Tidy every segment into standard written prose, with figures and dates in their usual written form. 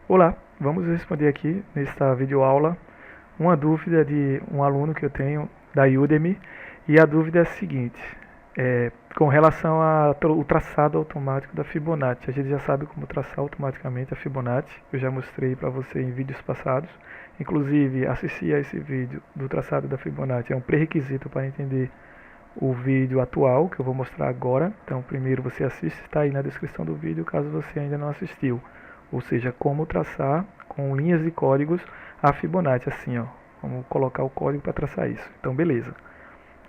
Olá, vamos responder aqui nesta videoaula uma dúvida de um aluno que eu tenho da Udemy, e a dúvida é a seguinte, com relação ao traçado automático da Fibonacci. A gente já sabe como traçar automaticamente a Fibonacci, eu já mostrei para você em vídeos passados, inclusive assistir a esse vídeo do traçado da Fibonacci é um pré-requisito para entender o vídeo atual que eu vou mostrar agora. Então primeiro você assiste, está aí na descrição do vídeo caso você ainda não assistiu. Ou seja, como traçar com linhas de códigos a Fibonacci, assim, ó. Vamos colocar o código para traçar isso. Então, beleza.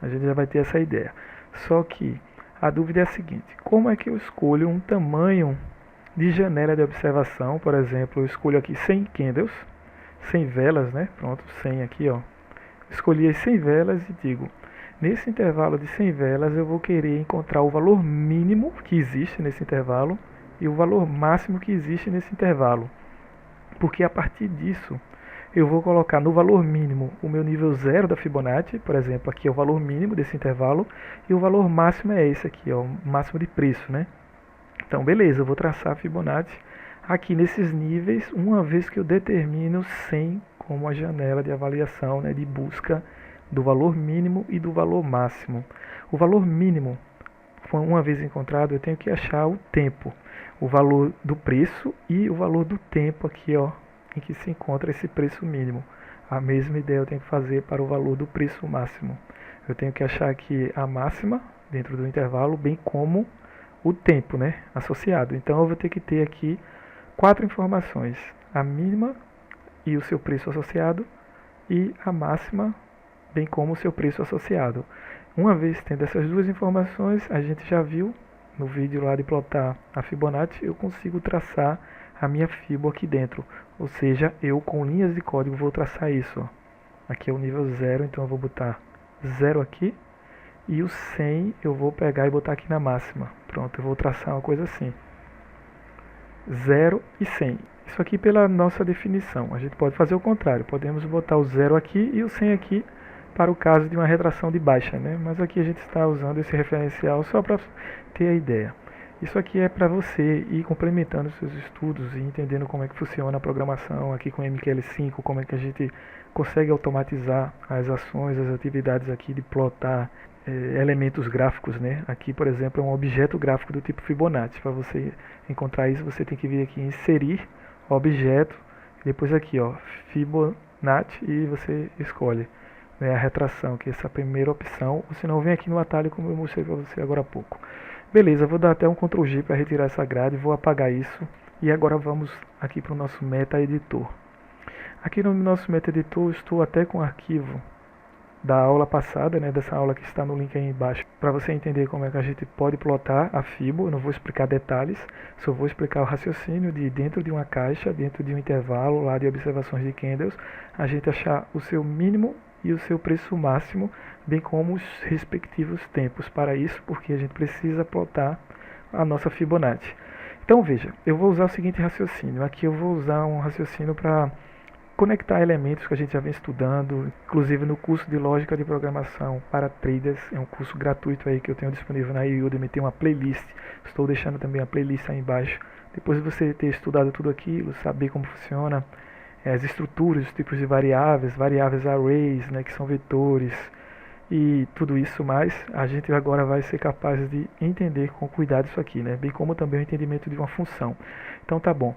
A gente já vai ter essa ideia. Só que a dúvida é a seguinte: como é que eu escolho um tamanho de janela de observação? Por exemplo, eu escolho aqui 100 candles, 100 velas, né? Pronto, 100 aqui, ó. Escolhi as 100 velas e digo: nesse intervalo de 100 velas eu vou querer encontrar o valor mínimo que existe nesse intervalo e o valor máximo que existe nesse intervalo, porque a partir disso eu vou colocar no valor mínimo o meu nível zero da Fibonacci. Por exemplo, aqui é o valor mínimo desse intervalo e o valor máximo é esse aqui, ó, o máximo de preço, né? Então beleza, eu vou traçar a Fibonacci aqui nesses níveis, uma vez que eu determino 100 como a janela de avaliação, né, de busca do valor mínimo e do valor máximo. O valor mínimo, uma vez encontrado, eu tenho que achar o tempo, o valor do preço e o valor do tempo aqui, ó, em que se encontra esse preço mínimo. A mesma ideia eu tenho que fazer para o valor do preço máximo. Eu tenho que achar aqui a máxima dentro do intervalo, bem como o tempo, né, associado. Então eu vou ter que ter aqui 4 informações: a mínima e o seu preço associado, e a máxima, bem como o seu preço associado. Uma vez tendo essas duas informações, a gente já viu no vídeo lá de plotar a Fibonacci, eu consigo traçar a minha Fibo aqui dentro. Ou seja, eu com linhas de código vou traçar isso, ó. Aqui é o nível 0, então eu vou botar 0 aqui, e o 100 eu vou pegar e botar aqui na máxima. Pronto, eu vou traçar uma coisa assim: 0 e 100. Isso aqui pela nossa definição. A gente pode fazer o contrário, podemos botar o 0 aqui e o 100 aqui para o caso de uma retração de baixa, né? Mas aqui a gente está usando esse referencial só para ter a ideia. Isso aqui é para você ir complementando os seus estudos e entendendo como é que funciona a programação aqui com MQL5, como é que a gente consegue automatizar as ações, as atividades aqui de plotar elementos gráficos, né? Aqui, por exemplo, é um objeto gráfico do tipo Fibonacci. Para você encontrar isso, você tem que vir aqui em inserir objeto, depois aqui, ó, Fibonacci, e você escolhe, né, a retração, que é essa primeira opção, ou se não, vem aqui no atalho como eu mostrei para você agora há pouco. Beleza, vou dar até um Ctrl G para retirar essa grade, vou apagar isso, e agora vamos aqui para o nosso Meta Editor. Aqui no nosso Meta Editor, estou até com o arquivo da aula passada, né, dessa aula que está no link aí embaixo, para você entender como é que a gente pode plotar a Fibo. Eu não vou explicar detalhes, só vou explicar o raciocínio de dentro de uma caixa, dentro de um intervalo lá de observações de candles, a gente achar o seu mínimo e o seu preço máximo, bem como os respectivos tempos para isso, porque a gente precisa plotar a nossa Fibonacci. Então veja, eu vou usar o seguinte raciocínio. Aqui eu vou usar um raciocínio para conectar elementos que a gente já vem estudando, inclusive no curso de lógica de programação para traders. É um curso gratuito aí que eu tenho disponível na Udemy, tem uma playlist, estou deixando também a playlist aí embaixo. Depois de você ter estudado tudo aquilo, saber como funciona as estruturas, os tipos de variáveis, variáveis arrays, né, que são vetores, e tudo isso mais, a gente agora vai ser capaz de entender com cuidado isso aqui, né, bem como também o entendimento de uma função. Então tá bom,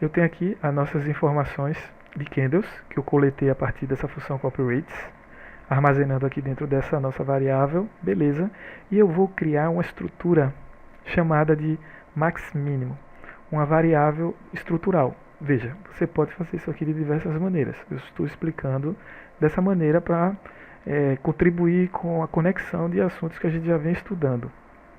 eu tenho aqui as nossas informações de candles, que eu coletei a partir dessa função copy rates, armazenando aqui dentro dessa nossa variável, beleza, e eu vou criar uma estrutura chamada de max mínimo, uma variável estrutural. Veja, você pode fazer isso aqui de diversas maneiras. Eu estou explicando dessa maneira para contribuir com a conexão de assuntos que a gente já vem estudando.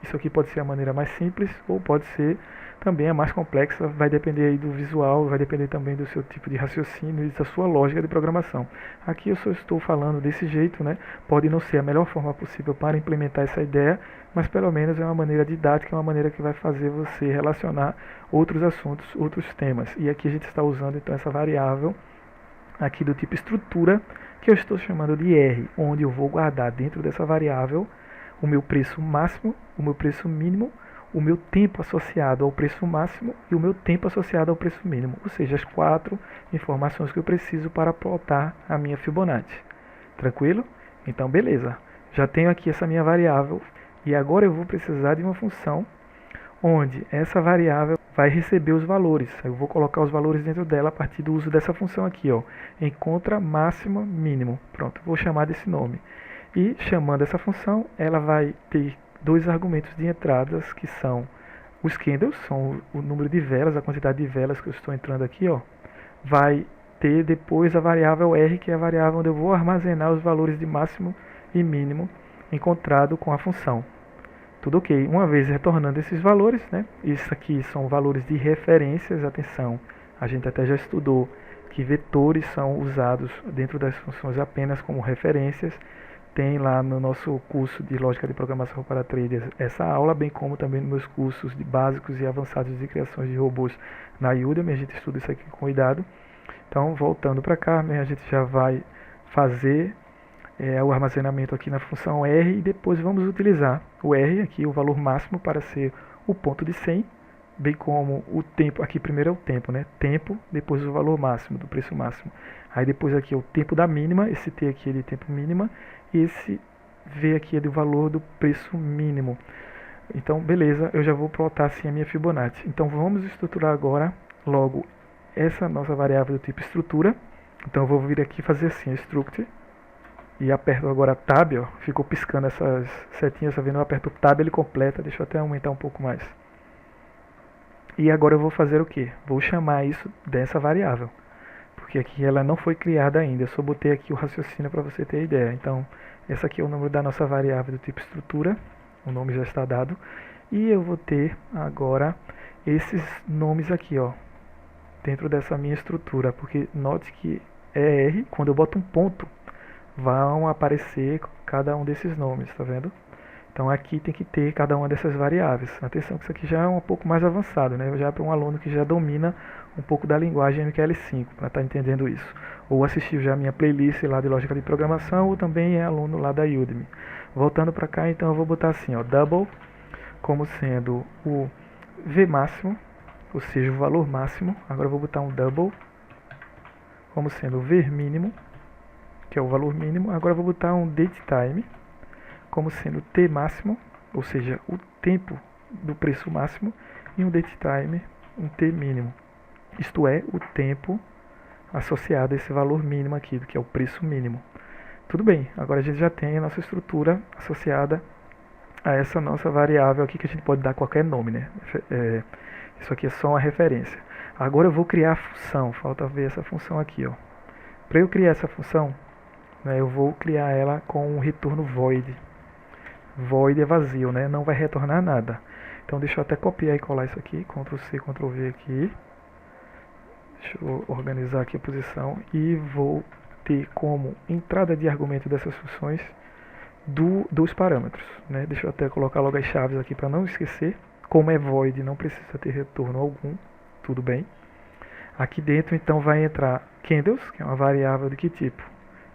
Isso aqui pode ser a maneira mais simples ou pode ser também a mais complexa, vai depender aí do visual, vai depender também do seu tipo de raciocínio e da sua lógica de programação. Aqui eu só estou falando desse jeito, né? Pode não ser a melhor forma possível para implementar essa ideia, mas pelo menos é uma maneira didática, é uma maneira que vai fazer você relacionar outros assuntos, outros temas. E aqui a gente está usando então essa variável aqui do tipo estrutura, que eu estou chamando de R, onde eu vou guardar dentro dessa variável o meu preço máximo, o meu preço mínimo, o meu tempo associado ao preço máximo e o meu tempo associado ao preço mínimo, ou seja, as 4 informações que eu preciso para plotar a minha Fibonacci. Tranquilo? Então, beleza. Já tenho aqui essa minha variável e agora eu vou precisar de uma função onde essa variável vai receber os valores. Eu vou colocar os valores dentro dela a partir do uso dessa função aqui, ó, encontra máximo mínimo. Pronto, vou chamar desse nome. E chamando essa função, ela vai ter 2 argumentos de entradas que são os candles, são o número de velas, a quantidade de velas que eu estou entrando aqui, ó. Vai ter depois a variável R, que é a variável onde eu vou armazenar os valores de máximo e mínimo encontrado com a função. Tudo ok. Uma vez retornando esses valores, né? Isso aqui são valores de referências. Atenção, a gente até já estudou que vetores são usados dentro das funções apenas como referências. Tem lá no nosso curso de Lógica de Programação para Traders essa aula, bem como também nos meus cursos de básicos e avançados de criações de robôs na Udemy. A gente estuda isso aqui com cuidado. Então, voltando para cá, a gente já vai fazer o armazenamento aqui na função R e depois vamos utilizar o R, aqui o valor máximo, para ser o ponto de 100, bem como o tempo, aqui primeiro é o tempo, né? Tempo, depois o valor máximo, do preço máximo. Aí depois aqui é o tempo da mínima, esse T aqui é de tempo mínima, e esse V aqui é do valor do preço mínimo. Então, beleza, eu já vou plotar assim a minha Fibonacci. Então, vamos estruturar agora logo essa nossa variável do tipo estrutura. Então, eu vou vir aqui fazer assim, struct, e aperto agora Tab, ó, ficou piscando essas setinhas, tá vendo? Eu aperto Tab, ele completa, deixa eu até aumentar um pouco mais. E agora eu vou fazer o que? Vou chamar isso dessa variável, porque aqui ela não foi criada ainda, eu só botei aqui o raciocínio para você ter ideia. Então, esse aqui é o número da nossa variável do tipo estrutura, o nome já está dado, e eu vou ter agora esses nomes aqui, ó, dentro dessa minha estrutura, porque note que é R, quando eu boto um ponto, vão aparecer cada um desses nomes, tá vendo? Então aqui tem que ter cada uma dessas variáveis. Atenção que isso aqui já é um pouco mais avançado, né? Já é para um aluno que já domina um pouco da linguagem MQL5, para estar entendendo isso. Ou assistiu já a minha playlist lá de lógica de programação, ou também é aluno lá da Udemy. Voltando para cá, então eu vou botar assim, ó, double, como sendo o V máximo, ou seja, o valor máximo. Agora eu vou botar um double, como sendo o V mínimo, que é o valor mínimo. Agora eu vou botar um datetime, como sendo T máximo, ou seja, o tempo do preço máximo, e um datetime, um T mínimo. Isto é, o tempo associado a esse valor mínimo aqui, que é o preço mínimo. Tudo bem, agora a gente já tem a nossa estrutura associada a essa nossa variável aqui, que a gente pode dar qualquer nome, né? Isso aqui é só uma referência. Agora eu vou criar a função, falta ver essa função aqui, ó. Para eu criar essa função, né, eu vou criar ela com um retorno void. Void é vazio, né? Não vai retornar nada. Então deixa eu até copiar e colar isso aqui, Ctrl C, Ctrl V aqui. Deixa eu organizar aqui a posição e vou ter como entrada de argumento dessas funções dos parâmetros, né? Deixa eu até colocar logo as chaves aqui para não esquecer. Como é void, não precisa ter retorno algum, tudo bem. Aqui dentro então vai entrar candles, que é uma variável de que tipo?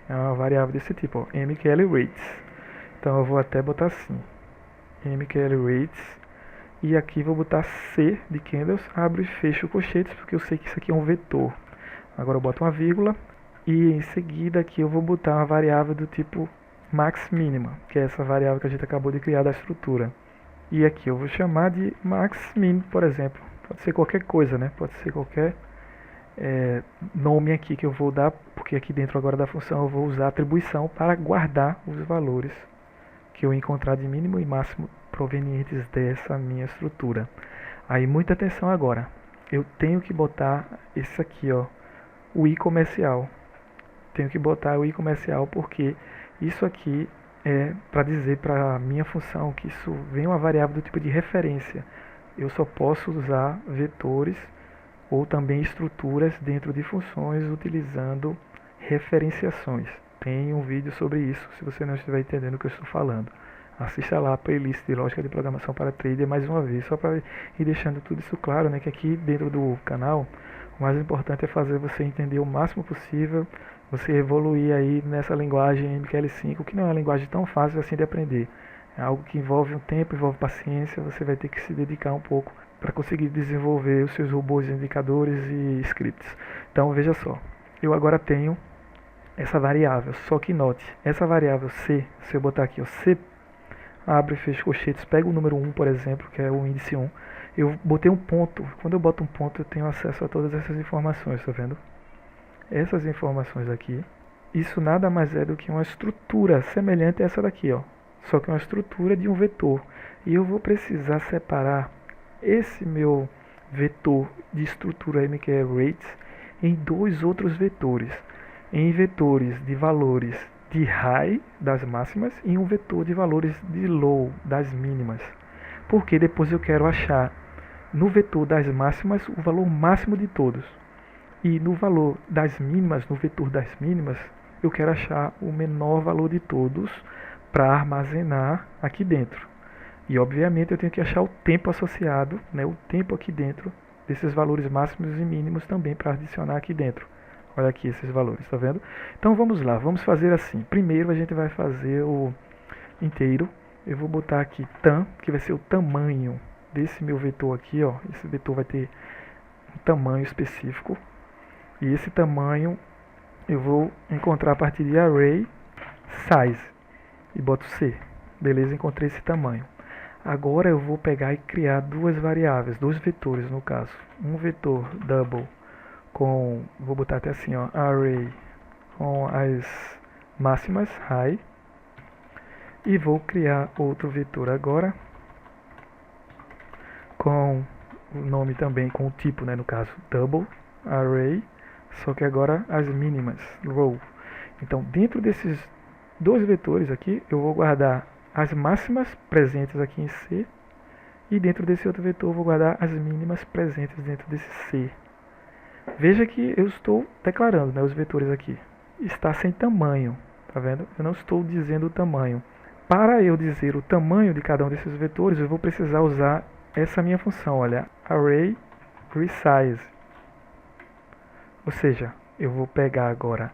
É uma variável desse tipo, ó, mqlrates. Então eu vou até botar assim, mqlrates, e aqui vou botar C de candles, abro e fecho colchetes, porque eu sei que isso aqui é um vetor. Agora eu boto uma vírgula, e em seguida aqui eu vou botar uma variável do tipo max mínima, que é essa variável que a gente acabou de criar da estrutura. E aqui eu vou chamar de max min, por exemplo. Pode ser qualquer coisa, né? Pode ser qualquer nome aqui que eu vou dar, porque aqui dentro agora da função eu vou usar a atribuição para guardar os valores que eu encontrar de mínimo e máximo provenientes dessa minha estrutura. Aí muita atenção agora. Eu tenho que botar esse aqui, ó, o i comercial. Tenho que botar o i comercial porque isso aqui é para dizer para a minha função que isso vem uma variável do tipo de referência. Eu só posso usar vetores ou também estruturas dentro de funções utilizando referenciações. Tem um vídeo sobre isso, se você não estiver entendendo o que eu estou falando. Assista lá a playlist de Lógica de Programação para Trader mais uma vez, só para ir deixando tudo isso claro, né, que aqui dentro do canal, o mais importante é fazer você entender o máximo possível, você evoluir aí nessa linguagem MQL5, que não é uma linguagem tão fácil assim de aprender. É algo que envolve um tempo, envolve paciência, você vai ter que se dedicar um pouco para conseguir desenvolver os seus robôs indicadores e scripts. Então veja só, eu agora tenho essa variável, só que note, essa variável C, se eu botar aqui, ó, C, abre e fecha colchetes, pega o número 1, por exemplo, que é o índice 1, eu botei um ponto, quando eu boto um ponto eu tenho acesso a todas essas informações, tá vendo? Essas informações aqui, isso nada mais é do que uma estrutura semelhante a essa daqui, ó, só que uma estrutura de um vetor, e eu vou precisar separar esse meu vetor de estrutura M, que é rates, em dois outros vetores, em vetores de valores de high, das máximas, e um vetor de valores de low, das mínimas. Porque depois eu quero achar no vetor das máximas o valor máximo de todos. E no valor das mínimas, no vetor das mínimas, eu quero achar o menor valor de todos para armazenar aqui dentro. E obviamente eu tenho que achar o tempo associado, né, o tempo aqui dentro desses valores máximos e mínimos também para adicionar aqui dentro. Olha aqui esses valores, tá vendo? Então vamos lá, vamos fazer assim. Primeiro a gente vai fazer o inteiro. Eu vou botar aqui tam, que vai ser o tamanho desse meu vetor aqui, ó. Esse vetor vai ter um tamanho específico. E esse tamanho eu vou encontrar a partir de array size. E boto C. Beleza, encontrei esse tamanho. Agora eu vou pegar e criar duas variáveis, dois vetores no caso. Um vetor double com, vou botar até assim, ó, array com as máximas, high, e vou criar outro vetor agora com o nome também, com o tipo, né, no caso, double, array, só que agora as mínimas, row. Então, dentro desses dois vetores aqui, eu vou guardar as máximas presentes aqui em C, e dentro desse outro vetor eu vou guardar as mínimas presentes dentro desse C. Veja que eu estou declarando, né, os vetores aqui. Está sem tamanho, tá vendo? Eu não estou dizendo o tamanho. Para eu dizer o tamanho de cada um desses vetores, eu vou precisar usar essa minha função, olha, array resize. Ou seja, eu vou pegar agora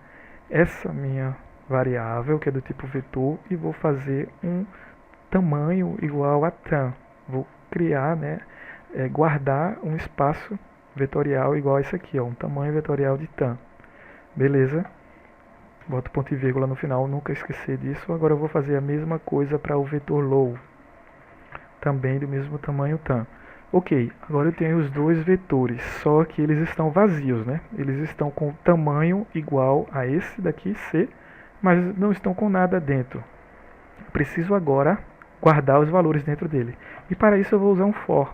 essa minha variável, que é do tipo vetor, e vou fazer um tamanho igual a tam. Vou criar, né, guardar um espaço vetorial igual a esse aqui, ó, um tamanho vetorial de tam. Beleza? Boto ponto e vírgula no final, nunca esquecer disso. Agora eu vou fazer a mesma coisa para o vetor low, também do mesmo tamanho tam. Ok, agora eu tenho os dois vetores, só que eles estão vazios, né? Eles estão com tamanho igual a esse daqui, C, mas não estão com nada dentro. Preciso agora guardar os valores dentro dele. E para isso eu vou usar um for.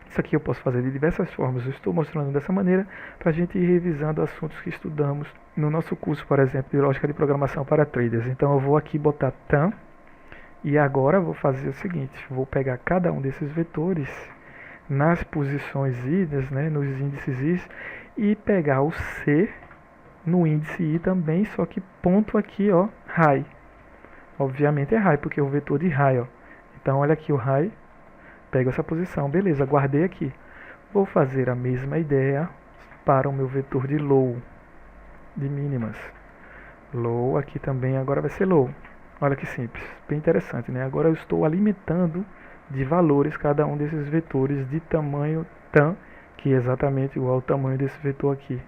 Isso aqui eu posso fazer de diversas formas. Eu estou mostrando dessa maneira para a gente ir revisando assuntos que estudamos no nosso curso, por exemplo, de lógica de programação para traders. Então eu vou aqui botar tam e agora eu vou fazer o seguinte, vou pegar cada um desses vetores nas posições idas, né, nos índices i, e pegar o C no índice i também, só que ponto aqui, ó, high. Obviamente é high, porque é o vetor de high, ó. Então olha aqui o high, pego essa posição, beleza, guardei aqui. Vou fazer a mesma ideia para o meu vetor de low, de mínimas. Low aqui também agora vai ser low. Olha que simples, bem interessante, né? Agora eu estou alimentando de valores cada um desses vetores de tamanho tam, que é exatamente igual ao tamanho desse vetor aqui.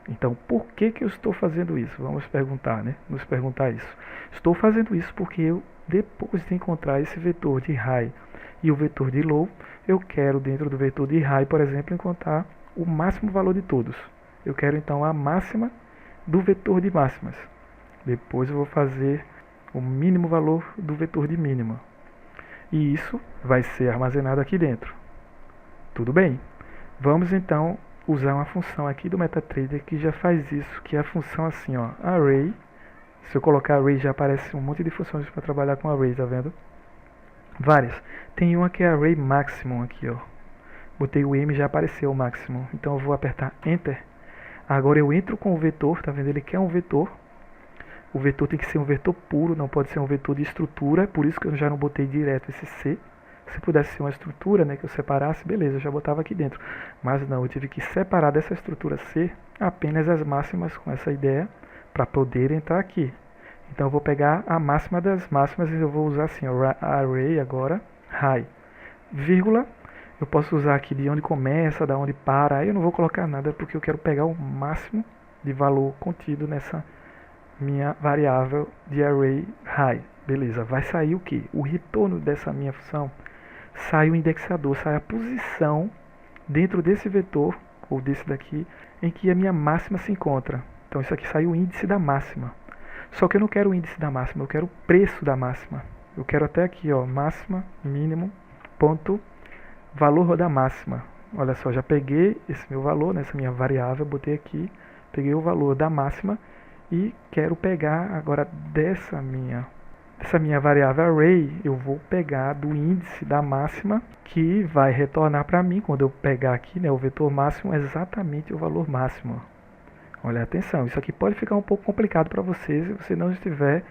Então, por que eu estou fazendo isso? Vamos perguntar, né? Nos perguntar isso. Estou fazendo isso porque eu, depois de encontrar esse vetor de high e o vetor de low, eu quero dentro do vetor de high, por exemplo, encontrar o máximo valor de todos. Eu quero então a máxima do vetor de máximas. Depois eu vou fazer o mínimo valor do vetor de mínima. E isso vai ser armazenado aqui dentro. Tudo bem? Vamos então usar uma função aqui do MetaTrader que já faz isso, que é a função assim, ó, array. Se eu colocar array já aparece um monte de funções para trabalhar com array, tá vendo? Várias. Tem uma que é array maximum aqui, ó. Botei o M e já apareceu o maximum. Então eu vou apertar Enter. Agora eu entro com o vetor, tá vendo? Ele quer um vetor. O vetor tem que ser um vetor puro, não pode ser um vetor de estrutura, por isso que eu já não botei direto esse C. Se pudesse ser uma estrutura, né, que eu separasse, beleza, eu já botava aqui dentro. Mas não, eu tive que separar dessa estrutura C apenas as máximas com essa ideia para poder entrar aqui. Então eu vou pegar a máxima das máximas e eu vou usar assim, o array agora, high, vírgula, eu posso usar aqui de onde começa, da onde para, aí eu não vou colocar nada porque eu quero pegar o máximo de valor contido nessa minha variável de array high. Beleza, vai sair o que? O retorno dessa minha função, sai o indexador, sai a posição dentro desse vetor, ou desse daqui, em que a minha máxima se encontra. Então isso aqui sai o índice da máxima. Só que eu não quero o índice da máxima, eu quero o preço da máxima. Eu quero até aqui, ó, máxima, mínimo, ponto, valor da máxima. Olha só, já peguei esse meu valor, nessa minha variável, botei aqui, peguei o valor da máxima e quero pegar agora dessa minha variável array, eu vou pegar do índice da máxima, que vai retornar para mim, quando eu pegar aqui, né, o vetor máximo, exatamente o valor máximo. Olha, atenção, isso aqui pode ficar um pouco complicado para você se você não estiver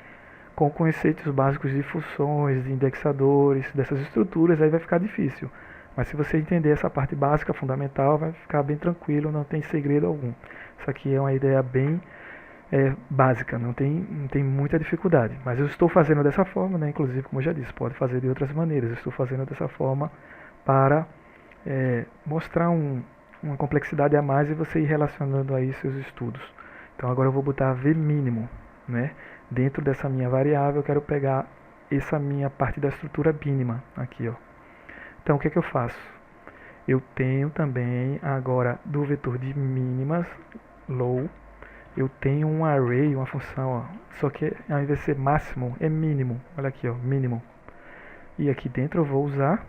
com conceitos básicos de funções, de indexadores, dessas estruturas, aí vai ficar difícil. Mas se você entender essa parte básica, fundamental, vai ficar bem tranquilo, não tem segredo algum. Isso aqui é uma ideia bem básica, não tem muita dificuldade. Mas eu estou fazendo dessa forma, né? Inclusive, como eu já disse, pode fazer de outras maneiras. Eu estou fazendo dessa forma para mostrar uma complexidade a mais e você ir relacionando aí seus estudos. Então agora eu vou botar V mínimo, né? Dentro dessa minha variável eu quero pegar essa minha parte da estrutura mínima aqui, ó. Então o que é que eu faço? Eu tenho também agora do vetor de mínimas, low, eu tenho um array, uma função, ó, só que ao invés de ser máximo, é mínimo. Olha aqui, ó, mínimo. E aqui dentro eu vou usar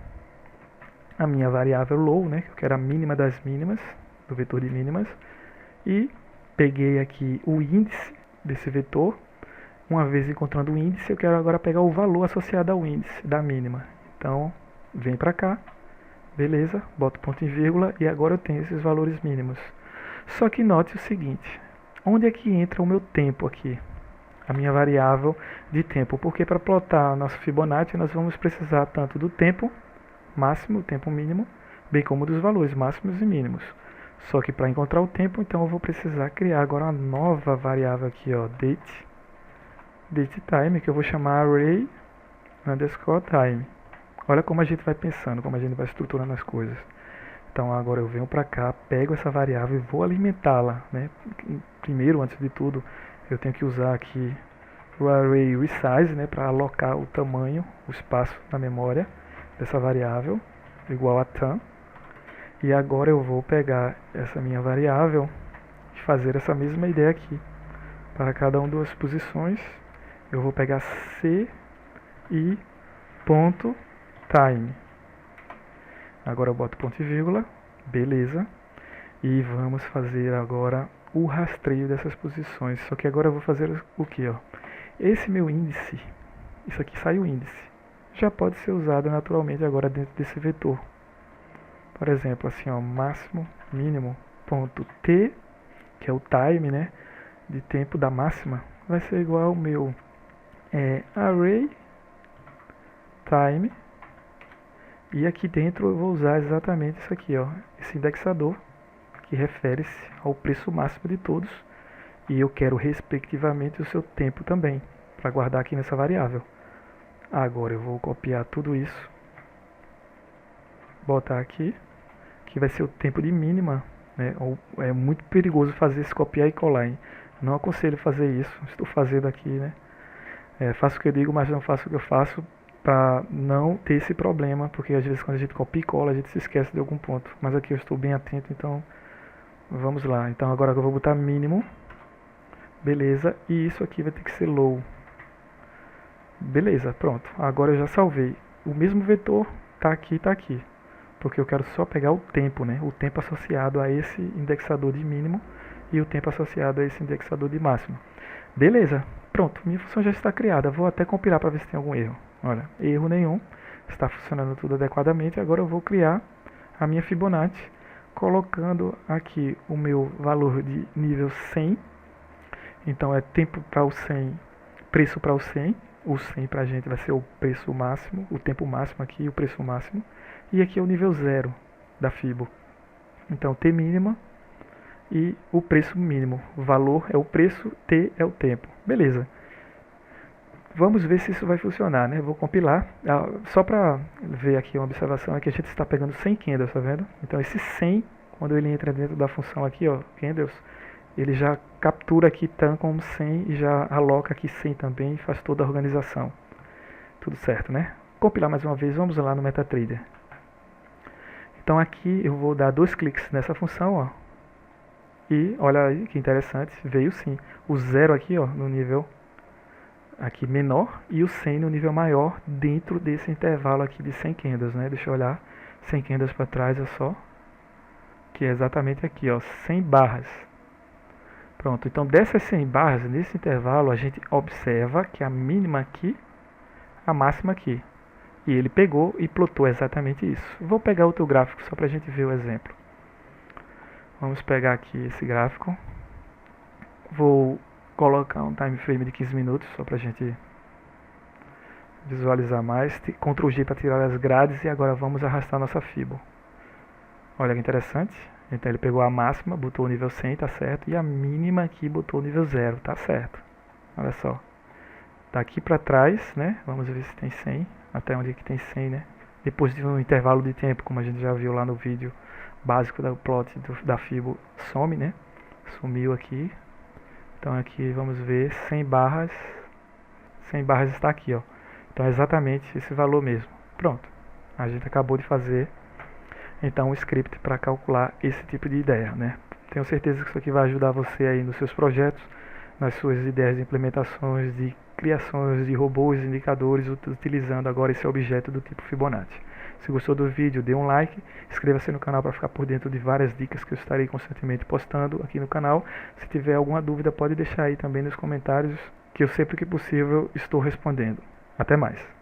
a minha variável low, né, que eu quero a mínima das mínimas, do vetor de mínimas, e peguei aqui o índice desse vetor. Uma vez encontrando o índice, eu quero agora pegar o valor associado ao índice da mínima. Então, vem para cá, beleza, boto ponto e vírgula, e agora eu tenho esses valores mínimos. Só que note o seguinte, onde é que entra o meu tempo aqui? A minha variável de tempo, porque para plotar nosso Fibonacci nós vamos precisar tanto do tempo máximo, o tempo mínimo, bem como dos valores máximos e mínimos. Só que para encontrar o tempo, então eu vou precisar criar agora uma nova variável aqui, ó, date time, que eu vou chamar array underscore time. Olha como a gente vai pensando, como a gente vai estruturando as coisas. Então agora eu venho para cá, pego essa variável e vou alimentá-la, né? Primeiro, antes de tudo, eu tenho que usar aqui o array resize, né, para alocar o tamanho, o espaço na memória dessa variável, igual a tam. E agora eu vou pegar essa minha variável e fazer essa mesma ideia aqui. Para cada uma das posições, eu vou pegar c e ponto time. Agora eu boto ponto e vírgula, beleza. E vamos fazer agora o rastreio dessas posições. Só que agora eu vou fazer o que, ó? Esse meu índice, isso aqui sai o índice, já pode ser usado naturalmente agora dentro desse vetor. Por exemplo, assim, ó, máximo, mínimo, ponto t, que é o time, né, de tempo da máxima, vai ser igual ao meu array time. E aqui dentro eu vou usar exatamente isso aqui, ó, esse indexador, que refere-se ao preço máximo de todos. E eu quero respectivamente o seu tempo também, para guardar aqui nessa variável. Agora eu vou copiar tudo isso, botar aqui, que vai ser o tempo de mínima, né? É muito perigoso fazer esse copiar e colar, hein? Não aconselho fazer isso, estou fazendo aqui, né? Faço o que eu digo, mas não faço o que eu faço, para não ter esse problema, porque às vezes quando a gente copia e cola, a gente se esquece de algum ponto. Mas aqui eu estou bem atento, então vamos lá. Então agora eu vou botar mínimo, beleza, e isso aqui vai ter que ser low. Beleza, pronto. Agora eu já salvei. O mesmo vetor tá aqui, porque eu quero só pegar o tempo, né? O tempo associado a esse indexador de mínimo e o tempo associado a esse indexador de máximo. Beleza, pronto. Minha função já está criada. Vou até compilar para ver se tem algum erro. Olha, erro nenhum. Está funcionando tudo adequadamente. Agora eu vou criar a minha Fibonacci, colocando aqui o meu valor de nível 100. Então é tempo para o 100, preço para o 100. O 100 para a gente vai ser o preço máximo, o tempo máximo aqui, o preço máximo. E aqui é o nível 0 da Fibo. Então T mínima e o preço mínimo. O valor é o preço, T é o tempo. Beleza. Vamos ver se isso vai funcionar, né? Vou compilar. Só para ver aqui uma observação, é que a gente está pegando 100 candles, tá vendo? Então esse 100, quando ele entra dentro da função aqui, ó, candles, ele já captura aqui TAN como 100 e já aloca aqui 100 também e faz toda a organização. Tudo certo, né? Compilar mais uma vez, vamos lá no MetaTrader. Então aqui eu vou dar 2 cliques nessa função, ó. E olha aí que interessante, veio sim. O 0 aqui, ó, no nível aqui menor e o 100 no nível maior dentro desse intervalo aqui de 100 candles, né? Deixa eu olhar 100 candles para trás, é só. Que é exatamente aqui, ó, 100 barras. Pronto, então dessas 100 barras, nesse intervalo, a gente observa que a mínima aqui, a máxima aqui. E ele pegou e plotou exatamente isso. Vou pegar outro gráfico só para a gente ver o exemplo. Vamos pegar aqui esse gráfico. Vou colocar um time frame de 15 minutos só para a gente visualizar mais. Ctrl G para tirar as grades e agora vamos arrastar nossa Fibo. Olha que interessante. Então ele pegou a máxima, botou o nível 100, tá certo. E a mínima aqui botou o nível 0, tá certo. Olha só. Daqui para trás, né? Vamos ver se tem 100. Até onde é que tem 100, né? Depois de um intervalo de tempo, como a gente já viu lá no vídeo básico da plot da Fibo, some, né? Sumiu aqui. Então aqui vamos ver 100 barras. 100 barras está aqui, ó. Então é exatamente esse valor mesmo. Pronto. A gente acabou de fazer então um script para calcular esse tipo de ideia, né? Tenho certeza que isso aqui vai ajudar você aí nos seus projetos, nas suas ideias de implementações, de criações de robôs, indicadores, utilizando agora esse objeto do tipo Fibonacci. Se gostou do vídeo, dê um like, inscreva-se no canal para ficar por dentro de várias dicas que eu estarei constantemente postando aqui no canal. Se tiver alguma dúvida, pode deixar aí também nos comentários, que eu sempre que possível estou respondendo. Até mais!